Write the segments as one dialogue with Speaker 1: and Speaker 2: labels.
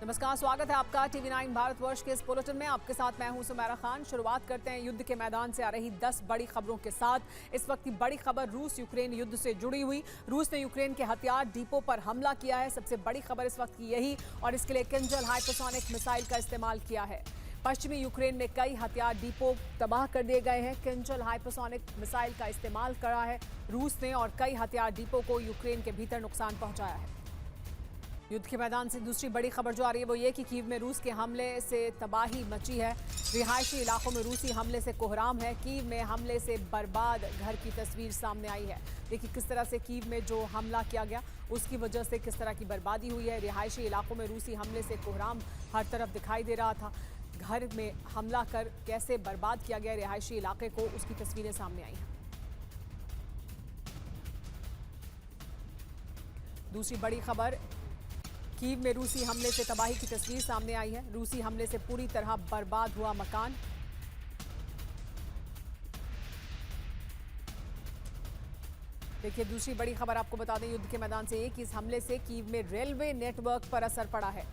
Speaker 1: नमस्कार, स्वागत है आपका TV9 भारतवर्ष के इस बुलेटिन में। आपके साथ मैं हूं सुमेरा खान। शुरुआत करते हैं युद्ध के मैदान से आ रही 10 बड़ी खबरों के साथ। इस वक्त की बड़ी खबर रूस यूक्रेन युद्ध से जुड़ी हुई। रूस ने यूक्रेन के हथियार डिपो पर हमला किया है। सबसे बड़ी खबर इस वक्त की यही, और इसके लिए किंजल हाइपरसोनिक मिसाइल का इस्तेमाल किया है। पश्चिमी यूक्रेन में कई हथियार डिपो तबाह कर दिए गए हैं। किंजल हाइपरसोनिक मिसाइल का इस्तेमाल करा है रूस ने, और कई हथियार डिपो को यूक्रेन के भीतर नुकसान पहुंचाया है। युद्ध के मैदान से दूसरी बड़ी खबर जो आ रही है वो ये कि कीव में रूस के हमले से तबाही मची है। रिहायशी इलाकों में रूसी हमले से कोहराम है। कीव में हमले से बर्बाद घर की तस्वीर सामने आई है। देखिए किस तरह से कीव में जो हमला किया गया उसकी वजह से किस तरह की बर्बादी हुई है। रिहायशी इलाकों में रूसी हमले से कोहराम हर तरफ दिखाई दे रहा था। घर में हमला कर कैसे बर्बाद किया गया रिहायशी इलाके को, उसकी तस्वीरें सामने आई हैं। दूसरी बड़ी खबर, कीव में रूसी हमले से तबाही की तस्वीर सामने आई है। रूसी हमले से पूरी तरह बर्बाद हुआ मकान। देखिए दूसरी बड़ी खबर आपको बता दें युद्ध के मैदान से, कि इस हमले से कीव में रेलवे नेटवर्क पर असर पड़ा है।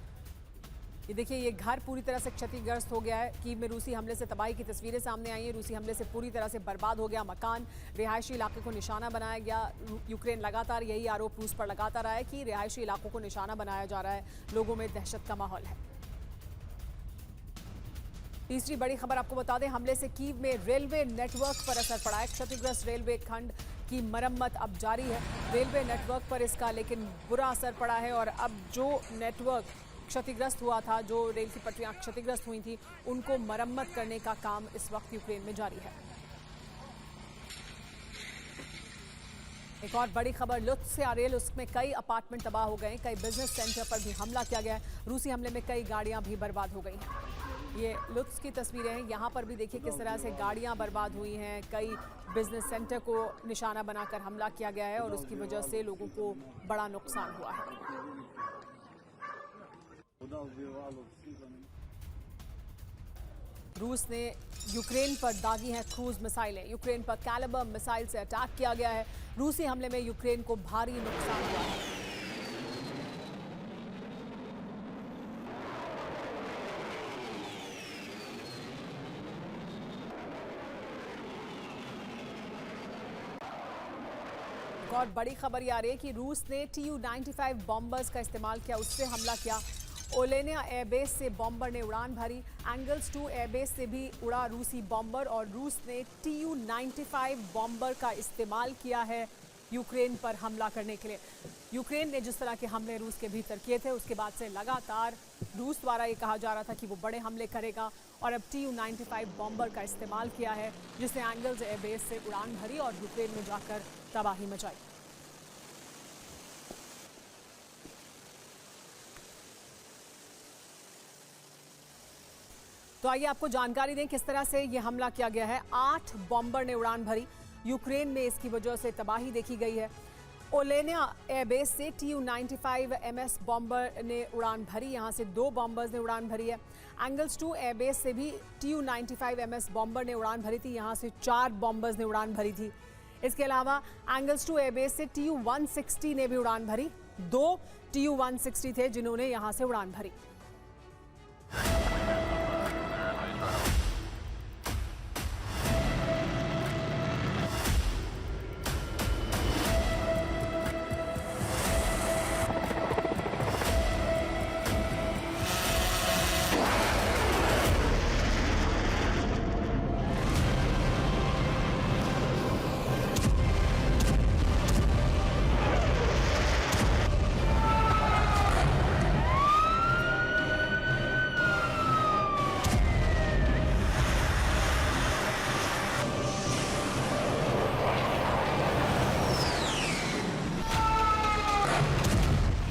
Speaker 1: ये देखिए ये घर पूरी तरह से क्षतिग्रस्त हो गया है। कीव में रूसी हमले से तबाही की तस्वीरें सामने आई हैं। रूसी हमले से पूरी तरह से बर्बाद हो गया मकान। रिहायशी इलाके को निशाना बनाया गया। यूक्रेन लगातार यही आरोप रूस पर लगाता रहा है कि रिहायशी इलाकों को निशाना बनाया जा रहा है। लोगों में दहशत का माहौल है। तीसरी बड़ी खबर आपको बता दें, हमले से कीव में रेलवे नेटवर्क पर असर पड़ा है। क्षतिग्रस्त रेलवे खंड की मरम्मत अब जारी है। रेलवे नेटवर्क पर इसका लेकिन बुरा असर पड़ा है, और अब जो नेटवर्क क्षतिग्रस्त हुआ था, जो रेल की पटरियां क्षतिग्रस्त हुई थी, उनको मरम्मत करने का काम इस वक्त यूक्रेन में जारी है। एक और बड़ी खबर लुत्फ से आ रही है। लुत्फ में कई अपार्टमेंट तबाह हो गए। कई बिजनेस सेंटर पर भी हमला किया गया है। रूसी हमले में कई गाड़ियां भी बर्बाद हो गई हैं। ये लुत्फ की तस्वीरें हैं। यहाँ पर भी देखिए किस तरह से गाड़ियां बर्बाद हुई हैं। कई बिजनेस सेंटर को निशाना बनाकर हमला किया गया है, और उसकी वजह से लोगों को बड़ा नुकसान हुआ है। रूस ने यूक्रेन पर दागी हैं क्रूज मिसाइलें। यूक्रेन पर कैलिबर मिसाइल से अटैक किया गया है। रूसी हमले में यूक्रेन को भारी नुकसान हुआ है। एक और बड़ी खबर ये आ रही है कि रूस ने Tu-95 बॉम्बर्स का इस्तेमाल किया, उससे हमला किया। ओलेनिया एयरबेस से बॉम्बर ने उड़ान भरी। एंगल्स 2 एयरबेस से भी उड़ा रूसी बॉम्बर, और रूस ने Tu-95 बॉम्बर का इस्तेमाल किया है यूक्रेन पर हमला करने के लिए। यूक्रेन ने जिस तरह के हमले रूस के भीतर किए थे, उसके बाद से लगातार रूस द्वारा ये कहा जा रहा था कि वो बड़े हमले करेगा, और अब Tu-95 बॉम्बर का इस्तेमाल किया है, जिसने एंगल्स एयरबेस से उड़ान भरी और यूक्रेन में जाकर तबाही मचाई। तो आइए आपको जानकारी दें किस तरह से ये हमला किया गया है। 8 बॉम्बर ने उड़ान भरी। यूक्रेन में इसकी वजह से तबाही देखी गई है। ओलेनिया एयरबेस से Tu-95 MS बॉम्बर ने उड़ान भरी। यहाँ से 2 बॉम्बर्स ने उड़ान भरी है। एंगल्स 2 एयरबेस से भी Tu-95 MS बॉम्बर ने उड़ान भरी थी। यहाँ से 4 बॉम्बर्स ने उड़ान भरी थी। इसके अलावा एंगल्स 2 एयरबेस से Tu-160 ने भी उड़ान भरी। 2 Tu-160 थे जिन्होंने यहाँ से उड़ान भरी।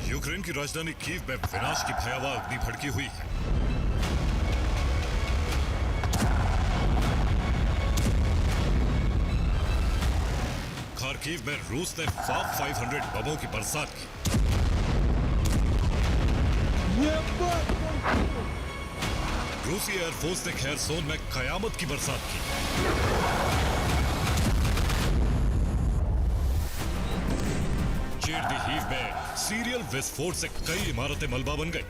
Speaker 2: यूक्रेन की राजधानी कीव में विनाश की भयावह अग्नि भड़की हुई है। खार्किव में रूस ने 500 बमों की बरसात की। रूसी एयरफोर्स ने खेरसोन में कयामत की बरसात की। चेरनीहिव में सीरियल विस्फोट से कई इमारतें मलबा बन गई।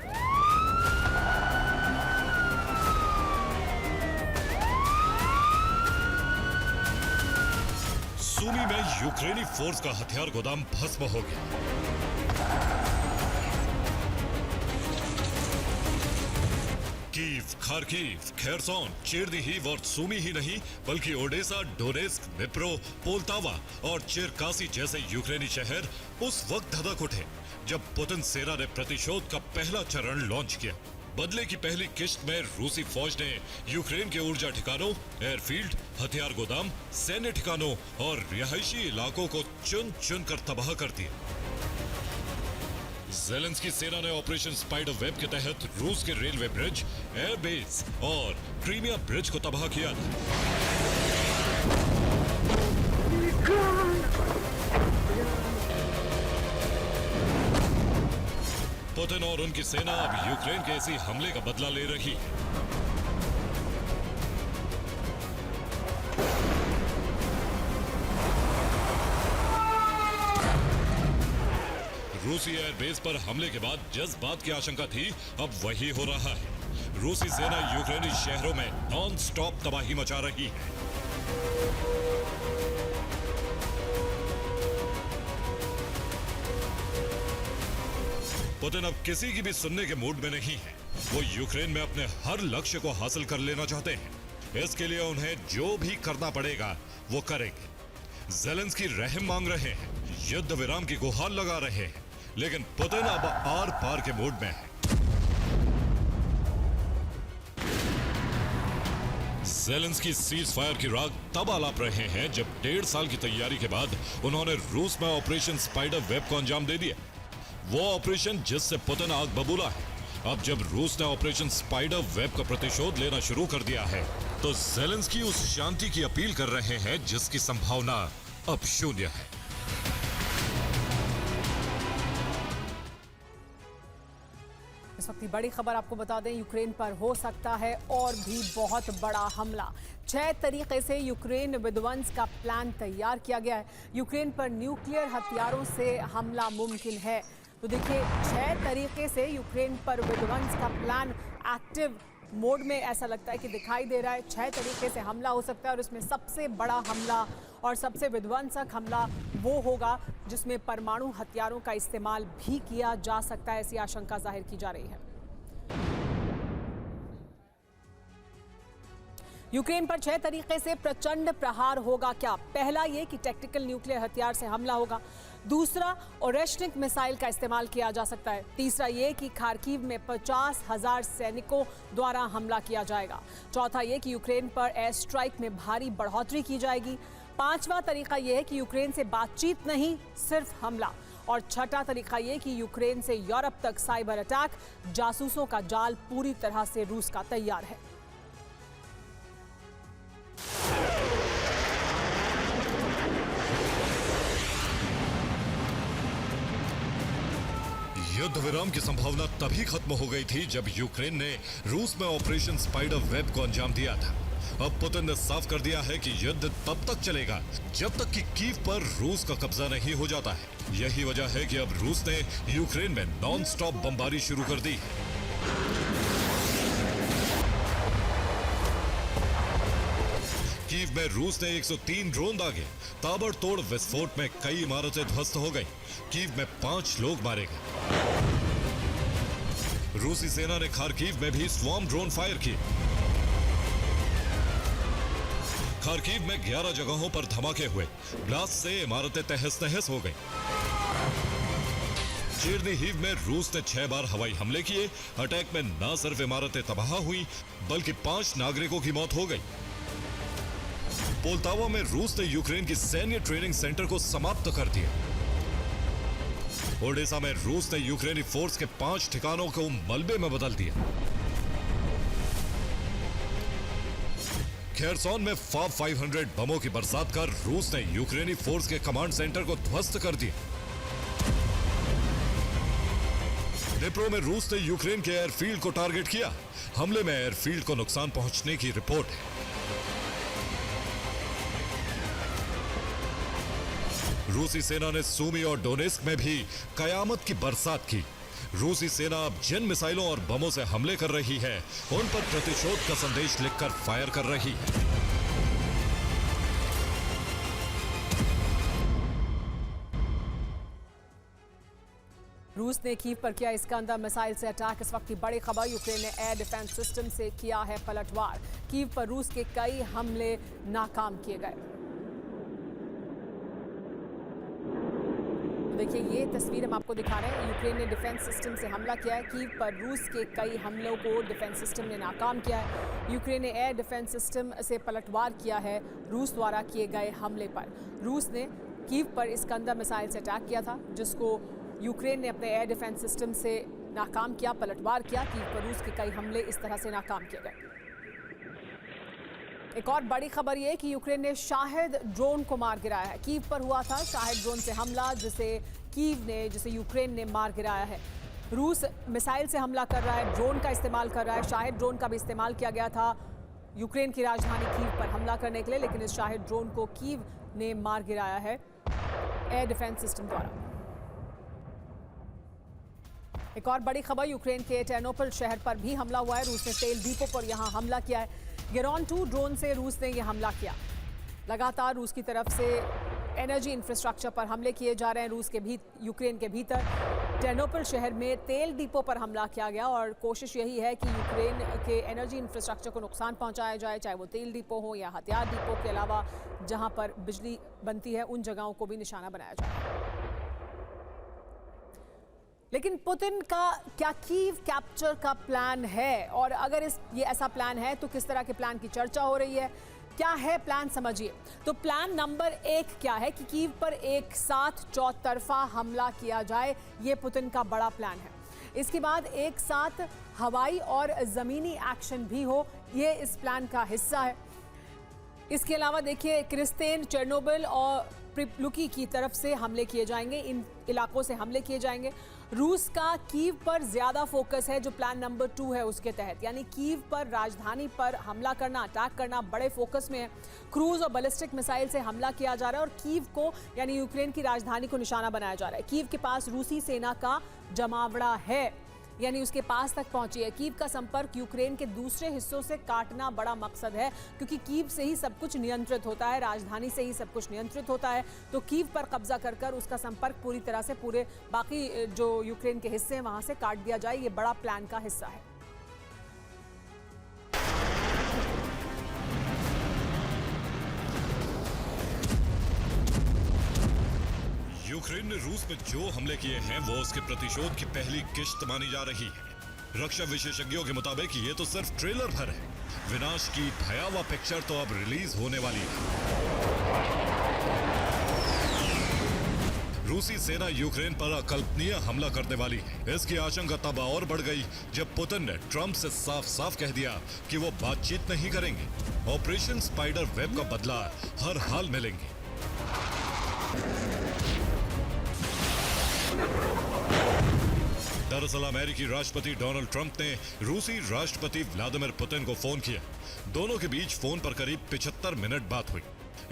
Speaker 2: सूमी में यूक्रेनी फोर्स का हथियार गोदाम भस्म हो गया। कीव, खार्किव, खेरसोन, चेरनीहिव और सूमी ही नहीं बल्कि ओडेसा, डोनेस्क, निप्रो, पोल्तावा और चेरकासी जैसे यूक्रेनी शहर उस वक्त धधक उठे जब पुतिन सेना ने प्रतिशोध का पहला चरण लॉन्च किया। बदले की पहली किश्त में रूसी फौज ने यूक्रेन के ऊर्जा ठिकानों, एयरफील्ड, हथियार गोदाम, सैन्य ठिकानों और रिहायशी इलाकों को चुन चुन कर तबाह कर दिया। ज़ेलेंस्की सेना ने ऑपरेशन स्पाइडर वेब के तहत रूस के रेलवे ब्रिज, एयरबेस और क्रीमिया ब्रिज को तबाह किया था। पुतिन और उनकी सेना अब यूक्रेन के इसी हमले का बदला ले रही है। रूसी एयरबेस पर हमले के बाद जिस बात की आशंका थी अब वही हो रहा है। रूसी सेना यूक्रेनी शहरों में नॉन स्टॉप तबाही मचा रही है। पुतिन अब किसी की भी सुनने के मूड में नहीं है। वो यूक्रेन में अपने हर लक्ष्य को हासिल कर लेना चाहते हैं। इसके लिए उन्हें जो भी करना पड़ेगा वो करेंगे। ज़ेलेंस्की रहम मांग रहे हैं, युद्ध विराम की गुहार लगा रहे हैं, लेकिन पुतिन अब आर पार के मूड में है। ज़ेलेंस्की सीज फायर की राग तब आलाप रहे हैं जब 1.5 साल की तैयारी के बाद उन्होंने रूस में ऑपरेशन स्पाइडर वेब को अंजाम दे दिया। वो ऑपरेशन जिससे पुतिन आग बबूला है। अब जब रूस ने ऑपरेशन स्पाइडर वेब का प्रतिशोध लेना शुरू कर दिया है तो ज़ेलेंस्की उस शांति की अपील कर रहे हैं जिसकी संभावना अब शून्य है।
Speaker 1: इस वक्त की बड़ी खबर आपको बता दें, यूक्रेन पर हो सकता है और भी बहुत बड़ा हमला। 6 तरीके से यूक्रेन विध्वंस का प्लान तैयार किया गया है। यूक्रेन पर न्यूक्लियर हथियारों से हमला मुमकिन है। तो देखिए, 6 तरीके से यूक्रेन पर विध्वंस का प्लान एक्टिव मोड में ऐसा लगता है कि दिखाई दे रहा है। 6 तरीके से हमला हो सकता है और इसमें सबसे बड़ा हमला और सबसे विध्वंसक हमला वो होगा जिसमें परमाणु हथियारों का इस्तेमाल भी किया जा सकता है, ऐसी आशंका जाहिर की जा रही है। यूक्रेन पर 6 तरीके से प्रचंड प्रहार होगा क्या? पहला ये कि टैक्टिकल न्यूक्लियर हथियार से हमला होगा। दूसरा, ओरेश्निक मिसाइल का इस्तेमाल किया जा सकता है। तीसरा ये कि खार्किव में 50,000 सैनिकों द्वारा हमला किया जाएगा। चौथा ये कि यूक्रेन पर एयर स्ट्राइक में भारी बढ़ोतरी की जाएगी। पांचवा तरीका यह है कि यूक्रेन से बातचीत नहीं, सिर्फ हमला। और छठा तरीका यह कि यूक्रेन से यूरोप तक साइबर अटैक। जासूसों का जाल पूरी तरह से रूस का तैयार है।
Speaker 2: युद्ध विराम की संभावना तभी खत्म हो गई थी जब यूक्रेन ने रूस में ऑपरेशन स्पाइडर वेब को अंजाम दिया था। अब पुतिन ने साफ कर दिया है कि युद्ध तब तक चलेगा जब तक कि कीव पर रूस का कब्जा नहीं हो जाता है। यही वजह है कि अब रूस ने यूक्रेन में नॉन स्टॉप बमबारी शुरू कर दी है। कीव में रूस ने 103 ड्रोन दागे। ताबड़तोड़ विस्फोट में कई इमारतें ध्वस्त हो गई। कीव में 5 लोग मारे गए। रूसी सेना ने खार्किव में भी स्वॉर्म ड्रोन फायर किए। खार्किव में 11 जगहों पर धमाके हुए। ब्लास्ट से इमारतें तहस नहस हो गई। चेरनीहिव में रूस ने 6 बार हवाई हमले किए। अटैक में न सिर्फ इमारतें तबाह हुई बल्कि 5 नागरिकों की मौत हो गई। पोल्तावा में रूस ने यूक्रेन की सैन्य ट्रेनिंग सेंटर को समाप्त कर दिया। ओडेसा में रूस ने यूक्रेनी फोर्स के 5 ठिकानों को मलबे में बदल दिया। खेरसोन में FAB 500 बमों की बरसात कर रूस ने यूक्रेनी फोर्स के कमांड सेंटर को ध्वस्त कर दिया। निप्रो में रूस ने यूक्रेन के एयरफील्ड को टारगेट किया। हमले में एयरफील्ड को नुकसान पहुंचने की रिपोर्ट है। रूसी सेना ने सूमी और डोनेस्क में भी कयामत की बरसात की। रूसी सेना अब जिन मिसाइलों और बमों से हमले कर रही है उन पर प्रतिशोध का संदेश लिखकर फायर कर रही है।
Speaker 1: रूस ने कीव पर किया इस्कंदर मिसाइल से अटैक। इस वक्त की बड़ी खबर, यूक्रेन ने एयर डिफेंस सिस्टम से किया है पलटवार। कीव पर रूस के कई हमले नाकाम किए गए। देखिए ये तस्वीर हम आपको दिखा रहे हैं। यूक्रेन ने डिफेंस सिस्टम से हमला किया है। कीव पर रूस के कई हमलों को डिफेंस सिस्टम ने नाकाम किया है। यूक्रेन ने एयर डिफेंस सिस्टम से पलटवार किया है रूस द्वारा किए गए हमले पर। रूस ने कीव पर इस्कंदर मिसाइल से अटैक किया था, जिसको यूक्रेन ने अपने एयर डिफेंस सिस्टम से नाकाम किया, पलटवार किया। कीव पर रूस के कई हमले इस तरह से नाकाम किए गए। एक और बड़ी खबर ये कि यूक्रेन ने शाहिद ड्रोन को मार गिराया है। कीव पर हुआ था शाहिद ड्रोन से हमला, जिसे यूक्रेन ने मार गिराया है। रूस मिसाइल से हमला कर रहा है, ड्रोन का इस्तेमाल कर रहा है। शाहिद ड्रोन का भी इस्तेमाल किया गया था यूक्रेन की राजधानी कीव पर हमला करने के लिए, लेकिन इस शाहिद ड्रोन को कीव ने मार गिराया है एयर डिफेंस सिस्टम द्वारा। एक और बड़ी खबर, यूक्रेन के टेर्नोपिल शहर पर भी हमला हुआ है। रूस ने तेल डिपो पर यहां हमला किया है। गेरॉन 2 ड्रोन से रूस ने यह हमला किया। लगातार रूस की तरफ से एनर्जी इंफ्रास्ट्रक्चर पर हमले किए जा रहे हैं। यूक्रेन के भीतर टेर्नोपिल शहर में तेल डिपो पर हमला किया गया और कोशिश यही है कि यूक्रेन के एनर्जी इंफ्रास्ट्रक्चर को नुकसान पहुंचाया जाए, चाहे वो तेल डिपो हो या हथियार डिपो के अलावा जहां पर बिजली बनती है उन जगहों को भी निशाना बनाया जाए। लेकिन पुतिन का क्या कीव कैप्चर का प्लान है, और अगर ये ऐसा प्लान है तो किस तरह के प्लान की चर्चा हो रही है? क्या है प्लान, समझिए। तो प्लान नंबर 1 क्या है कि कीव पर एक साथ चौतरफा हमला किया जाए। ये पुतिन का बड़ा प्लान है। इसके बाद एक साथ हवाई और जमीनी एक्शन भी हो, ये इस प्लान का हिस्सा है। इसके अलावा देखिए क्रिस्तेन, चेर्नोबिल और प्रिपलुकी की तरफ से हमले किए जाएंगे। इन इलाकों से हमले किए जाएंगे। रूस का कीव पर ज्यादा फोकस है, जो प्लान नंबर 2 है उसके तहत, यानी कीव पर, राजधानी पर हमला करना, अटैक करना बड़े फोकस में है। क्रूज और बैलिस्टिक मिसाइल से हमला किया जा रहा है और कीव को, यानी यूक्रेन की राजधानी को निशाना बनाया जा रहा है। कीव के पास रूसी सेना का जमावड़ा है, यानी उसके पास तक पहुंची है। कीव का संपर्क यूक्रेन के दूसरे हिस्सों से काटना बड़ा मकसद है, क्योंकि कीव से ही सब कुछ नियंत्रित होता है, राजधानी से ही सब कुछ नियंत्रित होता है। तो कीव पर कब्जा कर उसका संपर्क पूरी तरह से पूरे बाकी जो यूक्रेन के हिस्से हैं वहां से काट दिया जाए। ये बड़ा प्लान का हिस्सा है।
Speaker 2: यूक्रेन ने रूस में जो हमले किए हैं वो उसके प्रतिशोध की पहली किश्त मानी जा रही है। रक्षा विशेषज्ञों के मुताबिक ये तो सिर्फ ट्रेलर भर है। विनाश की भयावह पिक्चर तो अब रिलीज होने वाली है। रूसी सेना यूक्रेन पर अकल्पनीय हमला करने वाली है। इसकी आशंका तब और बढ़ गई जब पुतिन ने ट्रंप से साफ साफ कह दिया कि वो बातचीत नहीं करेंगे। ऑपरेशन स्पाइडर वेब का बदला हर हाल में लेंगे। दरअसल अमेरिकी राष्ट्रपति डोनाल्ड ट्रंप ने रूसी राष्ट्रपति व्लादिमीर पुतिन को फोन किया। दोनों के बीच फोन पर करीब 75 मिनट बात हुई।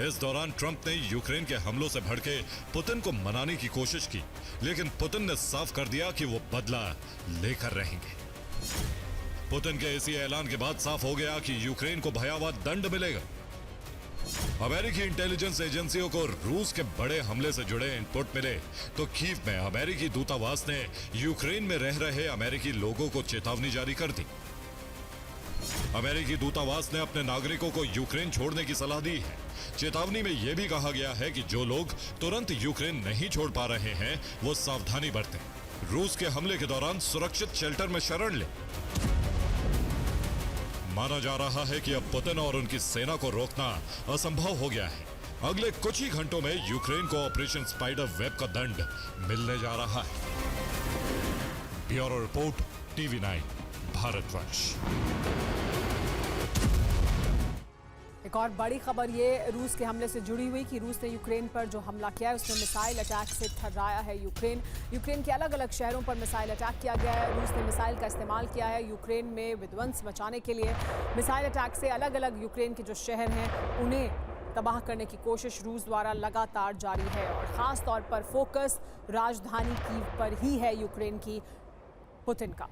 Speaker 2: इस दौरान ट्रंप ने यूक्रेन के हमलों से भड़के पुतिन को मनाने की कोशिश की, लेकिन पुतिन ने साफ कर दिया कि वो बदला लेकर रहेंगे। पुतिन के इसी ऐलान के बाद साफ हो गया कि यूक्रेन को भयावह दंड मिलेगा। अमेरिकी इंटेलिजेंस एजेंसियों को रूस के बड़े हमले से जुड़े इनपुट मिले तो कीव में अमेरिकी दूतावास ने यूक्रेन में रह रहे अमेरिकी लोगों को चेतावनी जारी कर दी। अमेरिकी दूतावास ने अपने नागरिकों को यूक्रेन छोड़ने की सलाह दी है। चेतावनी में यह भी कहा गया है कि जो लोग तुरंत यूक्रेन नहीं छोड़ पा रहे हैं वो सावधानी बरतें। रूस के हमले के दौरान सुरक्षित शेल्टर में शरण लें। माना जा रहा है कि अब पुतिन और उनकी सेना को रोकना असंभव हो गया है। अगले कुछ ही घंटों में यूक्रेन को ऑपरेशन स्पाइडर वेब का दंड मिलने जा रहा है। Bureau report, TV9 Bharatvarsh.
Speaker 1: एक और बड़ी खबर ये रूस के हमले से जुड़ी हुई कि रूस ने यूक्रेन पर जो हमला किया है उसने मिसाइल अटैक से थर्राया है यूक्रेन के अलग अलग शहरों पर मिसाइल अटैक किया गया है। रूस ने मिसाइल का इस्तेमाल किया है यूक्रेन में विध्वंस मचाने के लिए। मिसाइल अटैक से अलग अलग यूक्रेन के जो शहर हैं उन्हें तबाह करने की कोशिश रूस द्वारा लगातार जारी है और ख़ास तौर पर फोकस राजधानी कीव पर ही है यूक्रेन की पुतिन का।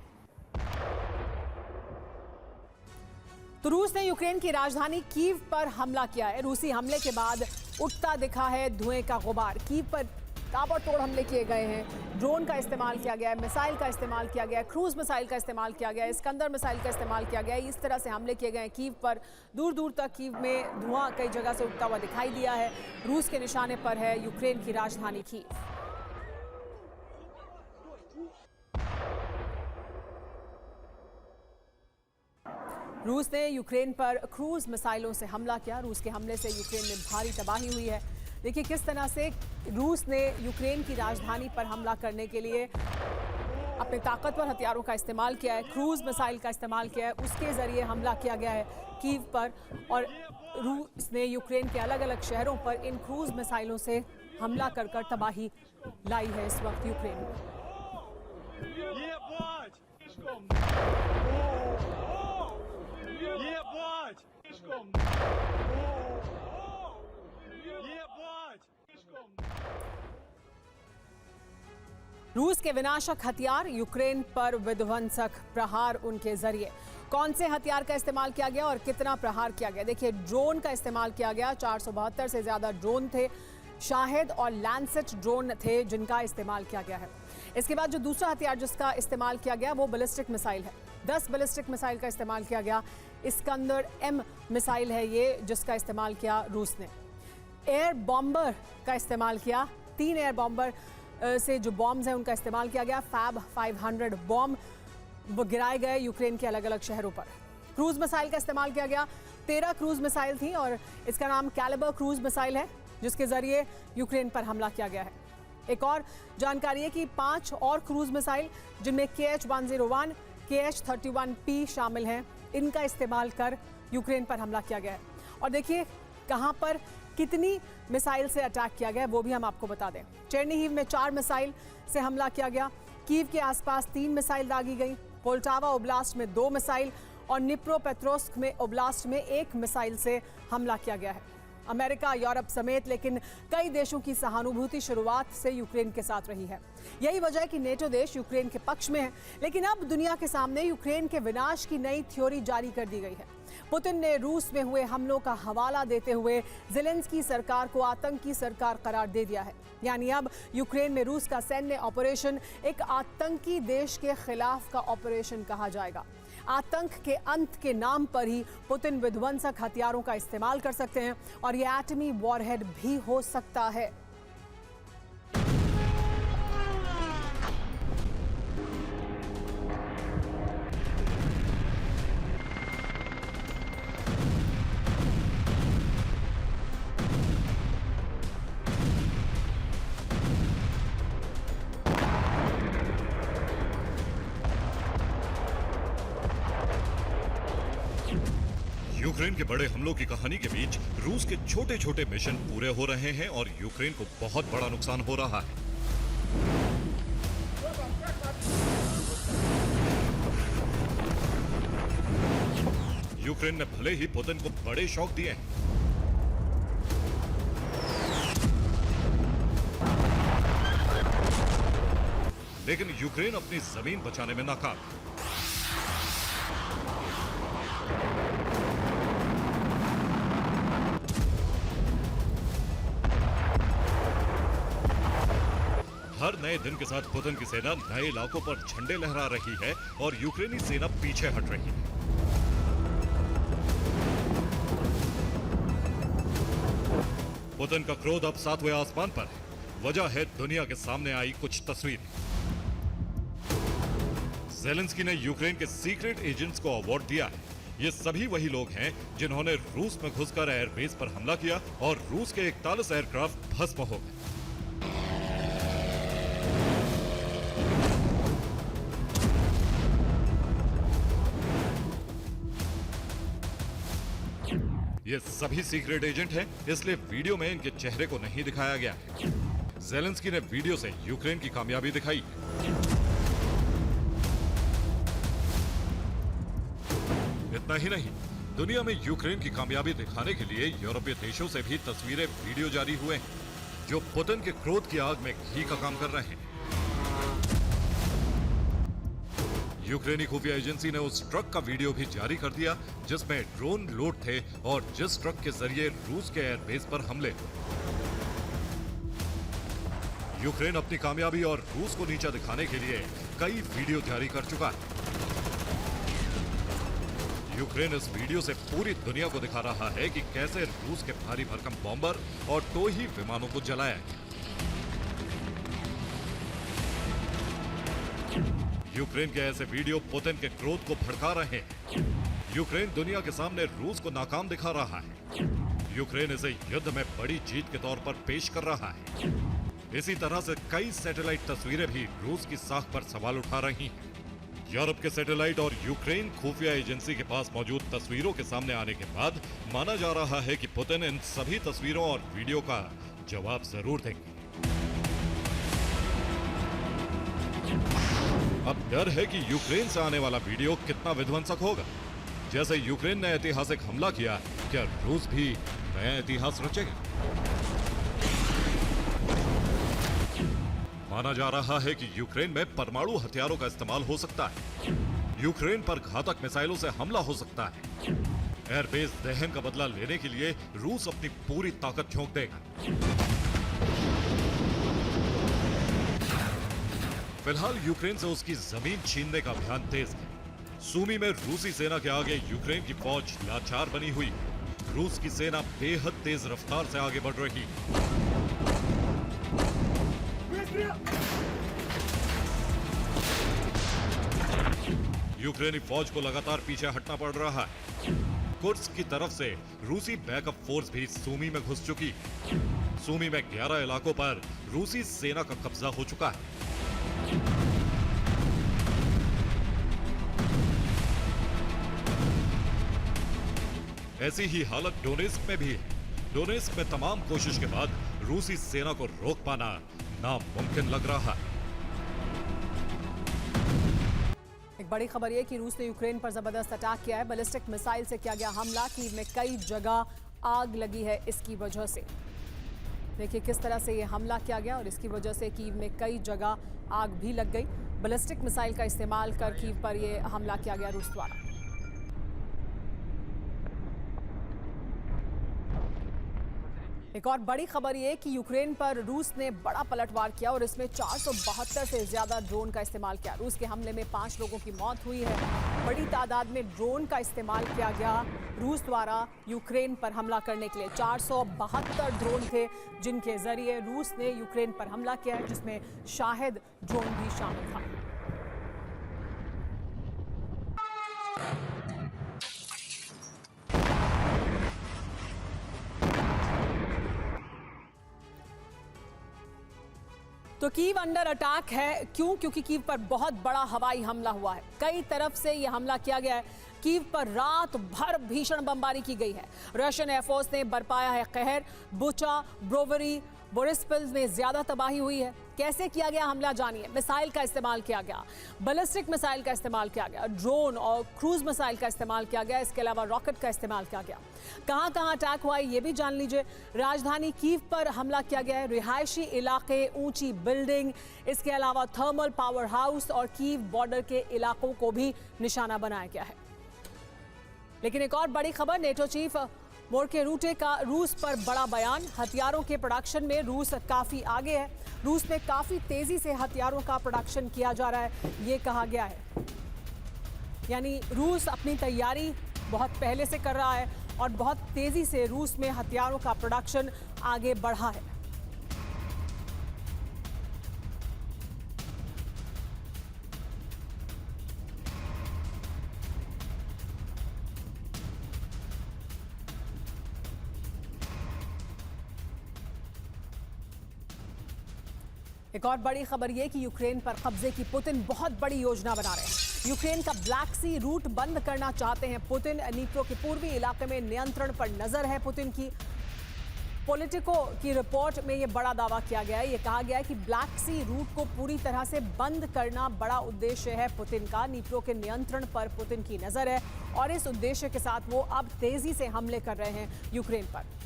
Speaker 1: तो रूस ने यूक्रेन की राजधानी कीव पर हमला किया है। रूसी हमले के बाद उठता दिखा है धुएं का गुबार। कीव पर ताबड़तोड़ हमले किए गए हैं। ड्रोन का इस्तेमाल किया गया है, मिसाइल का इस्तेमाल किया गया है, क्रूज मिसाइल का इस्तेमाल किया गया है, इस्कंदर मिसाइल का इस्तेमाल किया गया है। इस तरह से हमले किए गए हैं कीव पर। दूर दूर तक कीव में धुआं कई जगह से उठता हुआ दिखाई दिया है। रूस के निशाने पर है यूक्रेन की राजधानी कीव। रूस ने यूक्रेन पर क्रूज मिसाइलों से हमला किया। रूस के हमले से यूक्रेन में भारी तबाही हुई है। देखिए किस तरह से रूस ने यूक्रेन की राजधानी पर हमला करने के लिए अपने ताकतवर हथियारों का इस्तेमाल किया है। क्रूज मिसाइल का इस्तेमाल किया है, उसके जरिए हमला किया गया है कीव पर। और रूस ने यूक्रेन के अलग अलग शहरों पर इन क्रूज मिसाइलों से हमला कर तबाही लाई है इस वक्त यूक्रेन में। रूस के विनाशक हथियार, यूक्रेन पर विध्वंसक प्रहार उनके जरिए। कौन से हथियार का इस्तेमाल किया गया और कितना प्रहार किया गया? देखिए ड्रोन का इस्तेमाल किया गया। 472 से ज्यादा ड्रोन थे। शाहिद और लैंसेट ड्रोन थे जिनका इस्तेमाल किया गया है। इसके बाद जो दूसरा हथियार जिसका इस्तेमाल किया गया वो बैलिस्टिक मिसाइल है। 10 बैलिस्टिक मिसाइल का इस्तेमाल किया गया। इस्कंदर M मिसाइल है ये जिसका इस्तेमाल किया रूस ने। एयर बॉम्बर का इस्तेमाल किया। 3 एयर बॉम्बर से जो बॉम्ब्स हैं उनका इस्तेमाल किया गया। फैब 500 बॉम्ब वो गिराए गए यूक्रेन के अलग अलग शहरों पर। क्रूज मिसाइल का इस्तेमाल किया गया। 13 क्रूज मिसाइल थी और इसका नाम कैलिबर क्रूज मिसाइल है जिसके जरिए यूक्रेन पर हमला किया गया है। एक और जानकारी है कि 5 और क्रूज मिसाइल जिनमें KH-101, KH-31P शामिल हैं, इनका इस्तेमाल कर यूक्रेन पर हमला किया गया है। और देखिए कहां पर कितनी मिसाइल से अटैक किया गया वो भी हम आपको बता दें। चेर्निहिव में 4 मिसाइल से हमला किया गया। कीव के आसपास 3 मिसाइल दागी गई। पोल्टावा ओब्लास्ट में 2 मिसाइल और निप्रोपेट्रोव्स्क में ओब्लास्ट में 1 मिसाइल से हमला किया गया है। अमेरिका, यूरोप समेत लेकिन कई देशों की सहानुभूति शुरुआत से यूक्रेन के साथ रही है। यही वजह है कि नेटो देश यूक्रेन के पक्ष में है। लेकिन अब दुनिया के सामने यूक्रेन के विनाश की नई थ्योरी जारी कर दी गई है। पुतिन ने रूस में हुए हमलों का हवाला देते हुए ज़ेलेंस्की सरकार को आतंकी सरकार करार दे दिया है। यानी अब यूक्रेन में रूस का सैन्य ऑपरेशन एक आतंकी देश के खिलाफ का ऑपरेशन कहा जाएगा। आतंक के अंत के नाम पर ही पुतिन विध्वंसक हथियारों का इस्तेमाल कर सकते हैं और यह एटमी वॉरहेड भी हो सकता है।
Speaker 2: यूक्रेन के बड़े हमलों की कहानी के बीच रूस के छोटे छोटे मिशन पूरे हो रहे हैं और यूक्रेन को बहुत बड़ा नुकसान हो रहा है। यूक्रेन ने भले ही पुतिन को बड़े शौक दिए हैं, लेकिन यूक्रेन अपनी जमीन बचाने में नाकाम। हर नए दिन के साथ पुतिन की सेना नए इलाकों पर झंडे लहरा रही है और यूक्रेनी सेना पीछे हट रही है। पुतिन का क्रोध अब 7वें आसमान पर है। वजह है दुनिया के सामने आई कुछ तस्वीरें। ज़ेलेंस्की ने यूक्रेन के सीक्रेट एजेंट्स को अवार्ड दिया है। ये सभी वही लोग हैं जिन्होंने रूस में घुसकर एयरबेस पर हमला किया और रूस के 41 एयरक्राफ्ट भस्म हो गए। ये सभी सीक्रेट एजेंट हैं, इसलिए वीडियो में इनके चेहरे को नहीं दिखाया गया है। ज़ेलेंस्की ने वीडियो से यूक्रेन की कामयाबी दिखाई। इतना ही नहीं, दुनिया में यूक्रेन की कामयाबी दिखाने के लिए यूरोपीय देशों से भी तस्वीरें, वीडियो जारी हुए हैं, जो पुतिन के क्रोध की आग में घी का काम कर रहे हैं। यूक्रेनी खुफिया एजेंसी ने उस ट्रक का वीडियो भी जारी कर दिया जिसमें ड्रोन लोड थे और जिस ट्रक के जरिए रूस के एयरबेस पर हमले हुए। यूक्रेन अपनी कामयाबी और रूस को नीचा दिखाने के लिए कई वीडियो जारी कर चुका है। यूक्रेन इस वीडियो से पूरी दुनिया को दिखा रहा है कि कैसे रूस के भारी भरकम बॉम्बर और टोही विमानों को जलाया गया। यूक्रेन के ऐसे वीडियो पुतिन के क्रोध को भड़का रहे हैं। यूक्रेन दुनिया के सामने रूस को नाकाम दिखा रहा है। यूक्रेन इसे युद्ध में बड़ी जीत के तौर पर पेश कर रहा है। इसी तरह से कई सैटेलाइट तस्वीरें भी रूस की साख पर सवाल उठा रही हैं। यूरोप के सैटेलाइट और यूक्रेन खुफिया एजेंसी के पास मौजूद तस्वीरों के सामने आने के बाद माना जा रहा है कि पुतिन इन सभी तस्वीरों और वीडियो का जवाब जरूर देंगे। अब डर है कि यूक्रेन से आने वाला वीडियो कितना विध्वंसक होगा। जैसे यूक्रेन ने ऐतिहासिक हमला किया, क्या रूस भी नया इतिहास रचेगा? माना जा रहा है कि यूक्रेन में परमाणु हथियारों का इस्तेमाल हो सकता है। यूक्रेन पर घातक मिसाइलों से हमला हो सकता है। एयरबेस दहन का बदला लेने के लिए रूस अपनी पूरी ताकत झोंक देगा। फिलहाल यूक्रेन से उसकी जमीन छीनने का अभियान तेज है। सूमी में रूसी सेना के आगे यूक्रेन की फौज लाचार बनी हुई। रूस की सेना बेहद तेज रफ्तार से आगे बढ़ रही है। यूक्रेनी फौज को लगातार पीछे हटना पड़ रहा है। कुर्स्क की तरफ से रूसी बैकअप फोर्स भी सूमी में घुस चुकी। सूमी में 11 इलाकों पर रूसी सेना का कब्जा हो चुका है। ऐसी ही हालत डोनेस्क में भी है। डोनेस्क में तमाम कोशिश के बाद रूसी सेना को रोक पाना नामुमकिन लग रहा है।
Speaker 1: एक बड़ी खबर यह कि रूस ने यूक्रेन पर जबरदस्त अटैक किया है। बैलिस्टिक मिसाइल से किया गया हमला। कीव में कई जगह आग लगी है इसकी वजह से। देखिए किस तरह से ये हमला किया गया और इसकी वजह से कीव में कई जगह आग भी लग गई। बैलिस्टिक मिसाइल का इस्तेमाल कर कीव पर यह हमला किया गया रूस द्वारा। एक और बड़ी खबर ये कि यूक्रेन पर रूस ने बड़ा पलटवार किया और इसमें 472 से ज्यादा ड्रोन का इस्तेमाल किया। रूस के हमले में 5 लोगों की मौत हुई है। बड़ी तादाद में ड्रोन का इस्तेमाल किया गया रूस द्वारा यूक्रेन पर हमला करने के लिए। 472 ड्रोन थे जिनके जरिए रूस ने यूक्रेन पर हमला किया है, जिसमें शाहिद ड्रोन भी शामिल था। तो कीव अंडर अटैक है। क्यों? क्योंकि कीव पर बहुत बड़ा हवाई हमला हुआ है। कई तरफ से यह हमला किया गया है। कीव पर रात भर भीषण बमबारी की गई है। रशियन एयरफोर्स ने बरपाया है कहर। बुचा, ब्रोवरी, बोरिस्पल में ज्यादा तबाही हुई है। कैसे किया गया हमला जानिए। मिसाइल का इस्तेमाल किया गया, बैलिस्टिक मिसाइल का इस्तेमाल किया गया, ड्रोन और क्रूज मिसाइल का इस्तेमाल किया गया। इसके अलावा रॉकेट का इस्तेमाल किया गया। कहां कहां अटैक हुआ है ये भी जान लीजिए। राजधानी कीव पर हमला किया गया है। रिहायशी इलाके, ऊंची बिल्डिंग, इसके अलावा थर्मल पावर हाउस और कीव बॉर्डर के इलाकों को भी निशाना बनाया गया है। लेकिन एक और बड़ी खबर, नेटो चीफ मोर्के रूटे का रूस पर बड़ा बयान। हथियारों के प्रोडक्शन में रूस काफी आगे है। रूस में काफी तेजी से हथियारों का प्रोडक्शन किया जा रहा है, ये कहा गया है। यानी रूस अपनी तैयारी बहुत पहले से कर रहा है और बहुत तेजी से रूस में हथियारों का प्रोडक्शन आगे बढ़ा है। एक और बड़ी खबर यह कि यूक्रेन पर कब्जे की पुतिन बहुत बड़ी योजना बना रहे हैं। यूक्रेन का ब्लैक सी रूट बंद करना चाहते हैं पुतिन। नीप्रो के पूर्वी इलाके में नियंत्रण पर नजर है पुतिन की। पॉलिटिको की रिपोर्ट में यह बड़ा दावा किया गया है। यह कहा गया है कि ब्लैक सी रूट को पूरी तरह से बंद करना बड़ा उद्देश्य है पुतिन का। नीप्रो के नियंत्रण पर पुतिन की नजर है और इस उद्देश्य के साथ वो अब तेजी से हमले कर रहे हैं यूक्रेन पर।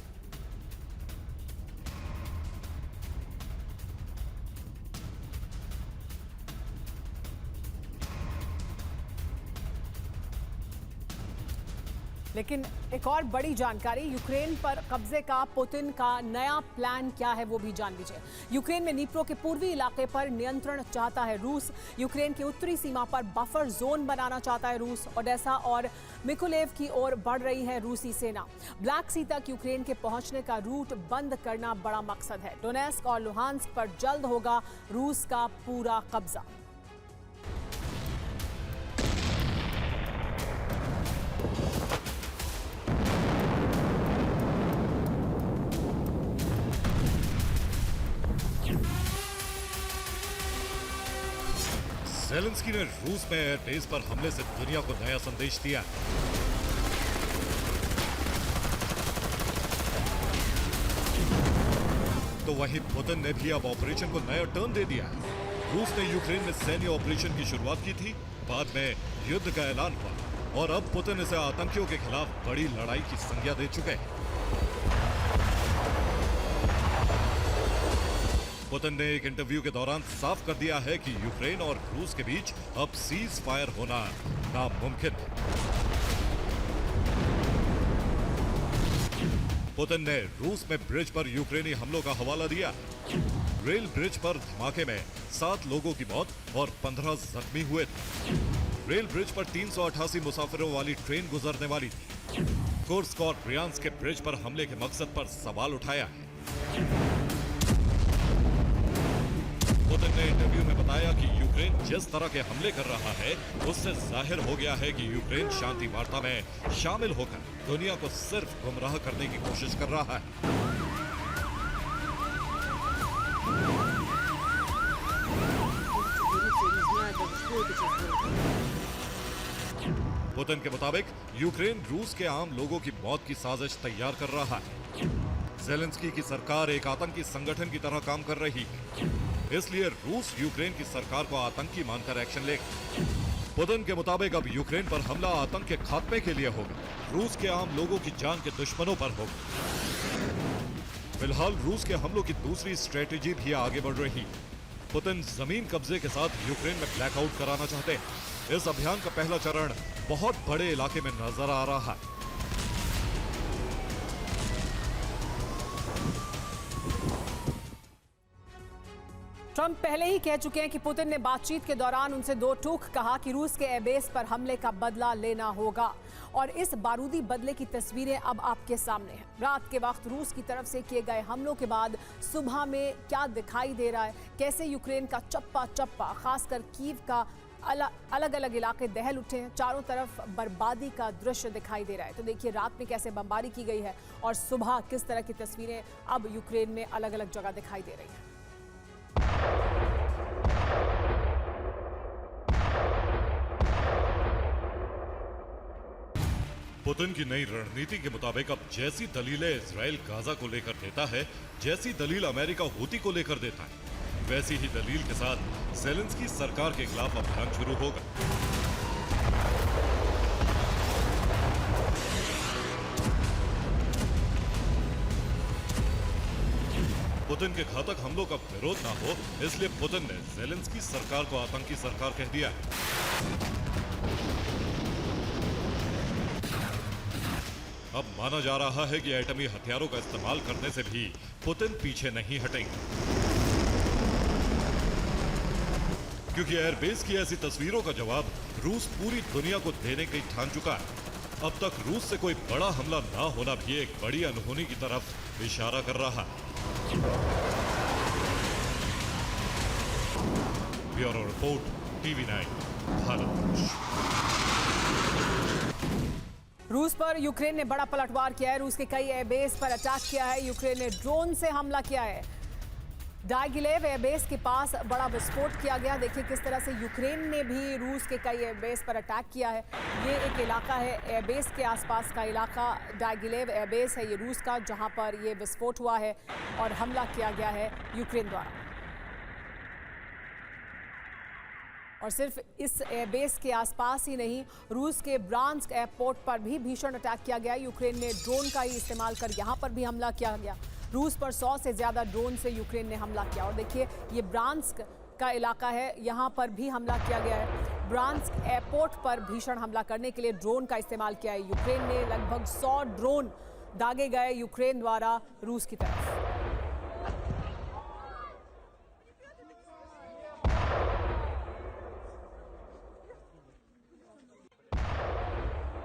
Speaker 1: लेकिन एक और बड़ी जानकारी, यूक्रेन पर कब्जे का पुतिन का नया प्लान क्या है वो भी जान लीजिए। यूक्रेन में नीप्रो के पूर्वी इलाके पर नियंत्रण चाहता है रूस। यूक्रेन की उत्तरी सीमा पर बफर जोन बनाना चाहता है रूस। ओडेसा और मिकोलेव की ओर बढ़ रही है रूसी सेना। ब्लैक सी तक यूक्रेन के पहुंचने का रूट बंद करना बड़ा मकसद है। डोनेस्क और लुहांस्क पर जल्द होगा रूस का पूरा कब्जा।
Speaker 2: ज़ेलेंस्की ने रूस में एयरबेस पर हमले से दुनिया को नया संदेश दिया। तो वहीं पुतिन ने भी अब ऑपरेशन को नया टर्न दे दिया। रूस ने यूक्रेन में सैन्य ऑपरेशन की शुरुआत की थी, बाद में युद्ध का ऐलान हुआ और अब पुतिन इसे आतंकियों के खिलाफ बड़ी लड़ाई की संज्ञा दे चुके हैं। पुतिन ने एक इंटरव्यू के दौरान साफ कर दिया है कि यूक्रेन और रूस के बीच अब सीज फायर होना नामुमकिन है। पुतिन ने रूस में ब्रिज पर यूक्रेनी हमलों का हवाला दिया। रेल ब्रिज पर धमाके में 7 लोगों की मौत और 15 जख्मी हुए थे। रेल ब्रिज पर 388 मुसाफिरों वाली ट्रेन गुजरने वाली थी। कुर्स्क और ब्रियांस्क के ब्रिज पर हमले के मकसद पर सवाल उठाया है। पुतिन ने इंटरव्यू में बताया कि यूक्रेन जिस तरह के हमले कर रहा है उससे जाहिर हो गया है कि यूक्रेन शांति वार्ता में शामिल होकर दुनिया को सिर्फ गुमराह करने की कोशिश कर रहा है। पुतिन के मुताबिक यूक्रेन रूस के आम लोगों की मौत की साजिश तैयार कर रहा है। ज़ेलेंस्की की सरकार एक आतंकी संगठन की तरह काम कर रही है, इसलिए रूस यूक्रेन की सरकार को आतंकी मानकर एक्शन लेगा। पुतिन के मुताबिक अब यूक्रेन पर हमला आतंक के खात्मे के लिए होगा, रूस के आम लोगों की जान के दुश्मनों पर होगा। फिलहाल रूस के हमलों की दूसरी स्ट्रेटेजी भी आगे बढ़ रही है। पुतिन जमीन कब्जे के साथ यूक्रेन में ब्लैकआउट कराना चाहते हैं। इस अभियान का पहला चरण बहुत बड़े इलाके में नजर आ रहा है।
Speaker 1: ट्रंप पहले ही कह चुके हैं कि पुतिन ने बातचीत के दौरान उनसे दो टूक कहा कि रूस के एयरबेस पर हमले का बदला लेना होगा और इस बारूदी बदले की तस्वीरें अब आपके सामने हैं। रात के वक्त रूस की तरफ से किए गए हमलों के बाद सुबह में क्या दिखाई दे रहा है, कैसे यूक्रेन का चप्पा चप्पा खासकर कीव का अलग अलग इलाके दहल उठे हैं, चारों तरफ बर्बादी का दृश्य दिखाई दे रहा है। तो देखिए रात में कैसे बमबारी की गई है और सुबह किस तरह की तस्वीरें अब यूक्रेन में अलग अलग जगह दिखाई दे रही हैं।
Speaker 2: पुतिन की नई रणनीति के मुताबिक अब जैसी दलीलें इजराइल गाजा को लेकर देता है, जैसी दलील अमेरिका हूती को लेकर देता है, वैसी ही दलील के साथ ज़ेलेंस्की सरकार के खिलाफ अभियान शुरू होगा। पुतिन के घातक हमलों का विरोध ना हो, इसलिए पुतिन ने ज़ेलेंस्की सरकार को आतंकी सरकार कह दिया। अब माना जा रहा है कि एटमी हथियारों का इस्तेमाल करने से भी पुतिन पीछे नहीं हटेंगे, क्योंकि एयरबेस की ऐसी तस्वीरों का जवाब रूस पूरी दुनिया को देने की ठान चुका है। अब तक रूस से कोई बड़ा हमला ना होना भी एक बड़ी अनहोनी की तरफ इशारा कर रहा है। Bureau report, TV9 Bharat.
Speaker 1: रूस पर यूक्रेन ने बड़ा पलटवार किया है। रूस के कई एयरबेस पर अटैक किया है। यूक्रेन ने ड्रोन से हमला किया है। डाइगिलेव एयरबेस के पास बड़ा विस्फोट किया गया। देखिए किस तरह से यूक्रेन ने भी रूस के कई एयरबेस पर अटैक किया है। ये एक इलाका है एयरबेस के आसपास का इलाका, डाइगिलेव एयरबेस है ये रूस का, जहां पर ये विस्फोट हुआ है और हमला किया गया है यूक्रेन द्वारा। और सिर्फ इस एयरबेस के आसपास ही नहीं, रूस के ब्रांस्क एयरपोर्ट पर भी भीषण अटैक किया गया। यूक्रेन ने ड्रोन का ही इस्तेमाल कर यहां पर भी हमला किया गया। रूस पर 100 से ज्यादा ड्रोन से यूक्रेन ने हमला किया। और देखिए ये ब्रांस्क का इलाका है, यहां पर भी हमला किया गया है। ब्रांस्क एयरपोर्ट पर भीषण हमला करने के लिए ड्रोन का इस्तेमाल किया है यूक्रेन ने। लगभग 100 ड्रोन दागे गए यूक्रेन द्वारा रूस की तरफ।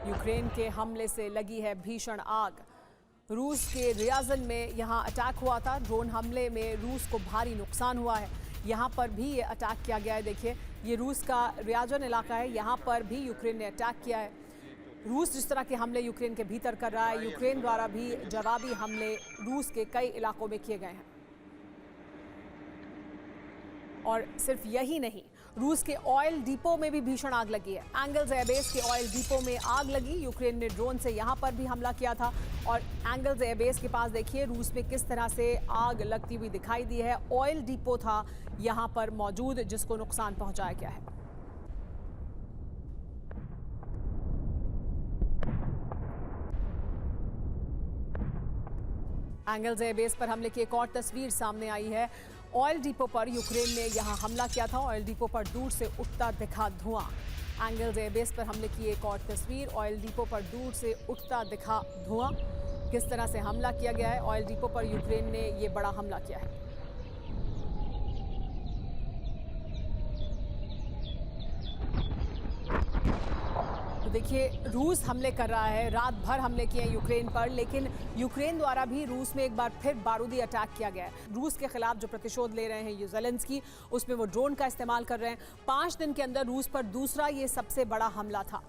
Speaker 1: यूक्रेन के हमले से लगी है भीषण आग। रूस के रियाजन में यहां अटैक हुआ था। ड्रोन हमले में रूस को भारी नुकसान हुआ है। यहां पर भी ये अटैक किया गया है। देखिए, ये रूस का रियाजन इलाका है। यहां पर भी यूक्रेन ने अटैक किया है। रूस जिस तरह के हमले यूक्रेन के भीतर कर रहा है, यूक्रेन द्वारा भी जवाबी हमले रूस के कई इलाकों में किए गए हैं। और सिर्फ यही नहीं, रूस के ऑयल डिपो में भी भीषण आग लगी है। एंगल्स एयरबेस के ऑयल डिपो में आग लगी। यूक्रेन ने ड्रोन से यहां पर भी हमला किया था और एंगल्स एयरबेस के पास देखिए रूस में किस तरह से आग लगती हुई दिखाई दी है। ऑयल डिपो था यहां पर मौजूद जिसको नुकसान पहुंचाया गया है। एंगल्स एयरबेस पर हमले की एक और तस्वीर सामने आई है। ऑयल डिपो पर यूक्रेन ने यहां हमला किया था। ऑयल डिपो पर दूर से उठता दिखा धुआं। एंगल्स एयरबेस पर हमले की एक और तस्वीर। ऑयल डिपो पर दूर से उठता दिखा धुआं। किस तरह से हमला किया गया है। ऑयल डिपो पर यूक्रेन ने ये बड़ा हमला किया है। देखिए, रूस हमले कर रहा है। रात भर हमले किए हैं यूक्रेन पर, लेकिन यूक्रेन द्वारा भी रूस में एक बार फिर बारूदी अटैक किया गया है। रूस के खिलाफ जो प्रतिशोध ले रहे हैं ये ज़ेलेंस्की, उसमें वो ड्रोन का इस्तेमाल कर रहे हैं। 5 दिन के अंदर रूस पर दूसरा ये सबसे बड़ा हमला था।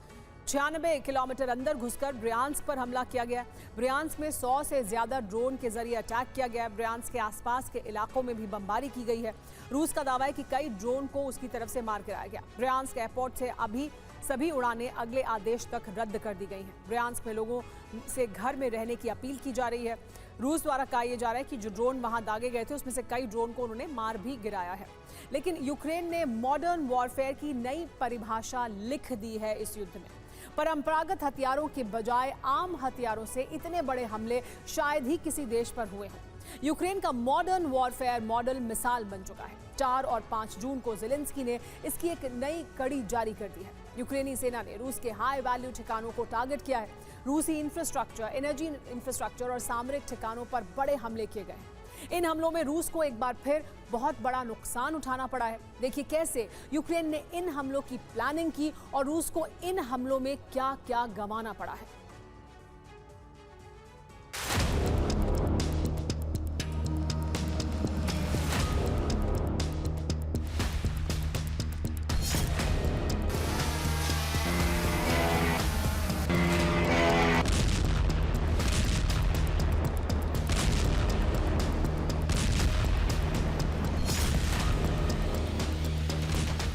Speaker 1: 96 किलोमीटर अंदर घुसकर ब्रियांस्क पर हमला किया गया। ब्रियांस्क में 100 से ज्यादा ड्रोन के जरिए अटैक किया गया। ब्रियांस्क के आसपास के इलाकों में भी बमबारी की गई है। रूस का दावा है कि कई ड्रोन को उसकी तरफ से मार गिराया गया। ब्रियांस्क एयरपोर्ट से अभी सभी उड़ानें अगले आदेश तक रद्द कर दी गई हैं। ब्रियांस्क में लोगों से घर में रहने की अपील की जा रही है। रूस द्वारा कहा यह जा रहा है कि जो ड्रोन वहां दागे गए थे उसमें से कई ड्रोन को उन्होंने मार भी गिराया है। लेकिन यूक्रेन ने मॉडर्न वॉरफेयर की नई परिभाषा लिख दी है इस युद्ध में। परंपरागत हथियारों के बजाय आम हथियारों से इतने बड़े हमले शायद ही किसी देश पर हुए हैं। यूक्रेन का मॉडर्न वॉरफेयर मॉडल मिसाल बन चुका है। 4 और 5 जून को ज़ेलेंस्की ने इसकी एक नई कड़ी जारी कर दी है। यूक्रेनी सेना ने रूस के हाई वैल्यू ठिकानों को टारगेट किया है। रूसी इंफ्रास्ट्रक्चर, एनर्जी इंफ्रास्ट्रक्चर और सामरिक ठिकानों पर बड़े हमले किए गए हैं। इन हमलों में रूस को एक बार फिर बहुत बड़ा नुकसान उठाना पड़ा है। देखिए कैसे यूक्रेन ने इन हमलों की प्लानिंग की और रूस को इन हमलों में क्या क्या गंवाना पड़ा है।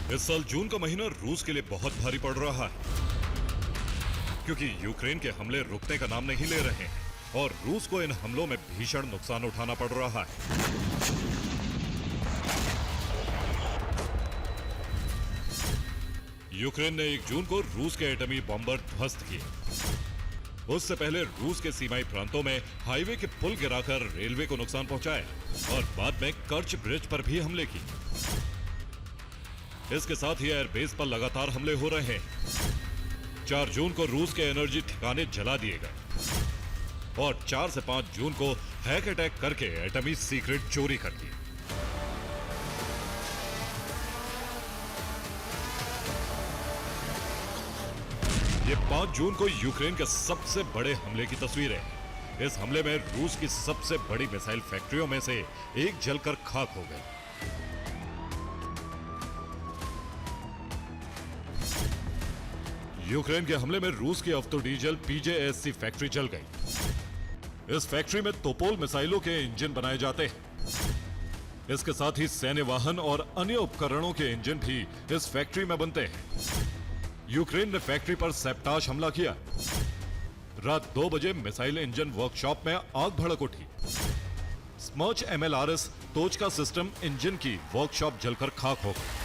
Speaker 2: इस साल जून का महीना रूस के लिए बहुत भारी पड़ रहा है, क्योंकि यूक्रेन के हमले रुकने का नाम नहीं ले रहे हैं और रूस को इन हमलों में भीषण नुकसान उठाना पड़ रहा है। यूक्रेन ने 1 जून को रूस के एटमी बॉम्बर ध्वस्त किए। उससे पहले रूस के सीमाई प्रांतों में हाईवे के पुल गिराकर रेलवे को नुकसान पहुंचाया और बाद में कर्च ब्रिज पर भी हमले किए। इसके साथ ही एयरबेस पर लगातार हमले हो रहे हैं। 4 जून को रूस के एनर्जी ठिकाने जला दिए गए और 4 से 5 जून को हैक अटैक करके एटमी सीक्रेट चोरी कर लिए। ये 5 जून को यूक्रेन के सबसे बड़े हमले की तस्वीर है। इस हमले में रूस की सबसे बड़ी मिसाइल फैक्ट्रियों में से एक जलकर खाक हो गई। यूक्रेन के हमले में रूस की अफ्तोडीजल पीजेएससी फैक्ट्री जल गई। इस फैक्ट्री में तोपोल मिसाइलों के इंजन बनाए जाते हैं। इसके साथ ही सैन्य वाहन और अन्य उपकरणों के इंजन भी इस फैक्ट्री में बनते हैं। यूक्रेन ने फैक्ट्री पर सैबटाज हमला किया। रात 2 बजे मिसाइल इंजन वर्कशॉप में आग भड़क उठी। स्मर्च MLRS तोचका सिस्टम इंजन की वर्कशॉप जलकर खाक हो गई।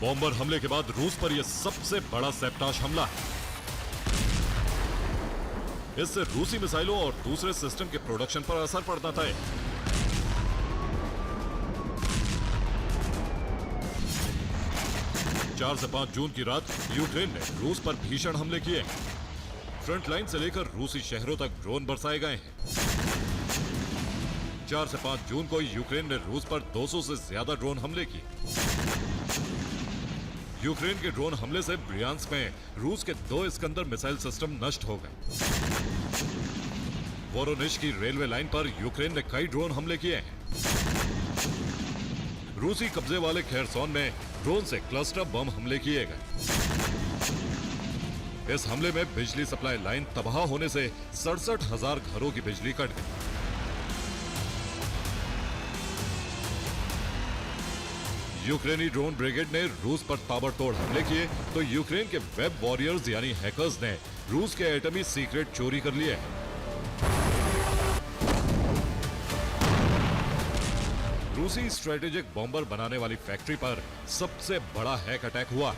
Speaker 2: बॉम्बर हमले के बाद रूस पर यह सबसे बड़ा सैबटाज हमला है। इससे रूसी मिसाइलों और दूसरे सिस्टम के प्रोडक्शन पर असर पड़ता था। 4 से 5 जून की रात यूक्रेन ने रूस पर भीषण हमले किए हैं। फ्रंट लाइन से लेकर रूसी शहरों तक ड्रोन बरसाए गए हैं। 4 से 5 जून को यूक्रेन ने रूस पर 200 से ज्यादा ड्रोन हमले किए। यूक्रेन के ड्रोन हमले से ब्रियांस्क में रूस के 2 इस्कंदर मिसाइल सिस्टम नष्ट हो गए। वोरोनिश की रेलवे लाइन पर यूक्रेन ने कई ड्रोन हमले किए हैं। रूसी कब्जे वाले खेरसोन में ड्रोन से क्लस्टर बम हमले किए गए। इस हमले में बिजली सप्लाई लाइन तबाह होने से 67,000 घरों की बिजली कट गई। यूक्रेनी ड्रोन ब्रिगेड ने रूस पर ताबड़तोड़ हमले किए तो यूक्रेन के वेब वॉरियर्स यानी हैकर्स ने रूस के एटमी सीक्रेट चोरी कर लिए हैं। रूसी स्ट्रेटेजिक बॉम्बर बनाने वाली फैक्ट्री पर सबसे बड़ा हैक अटैक हुआ है।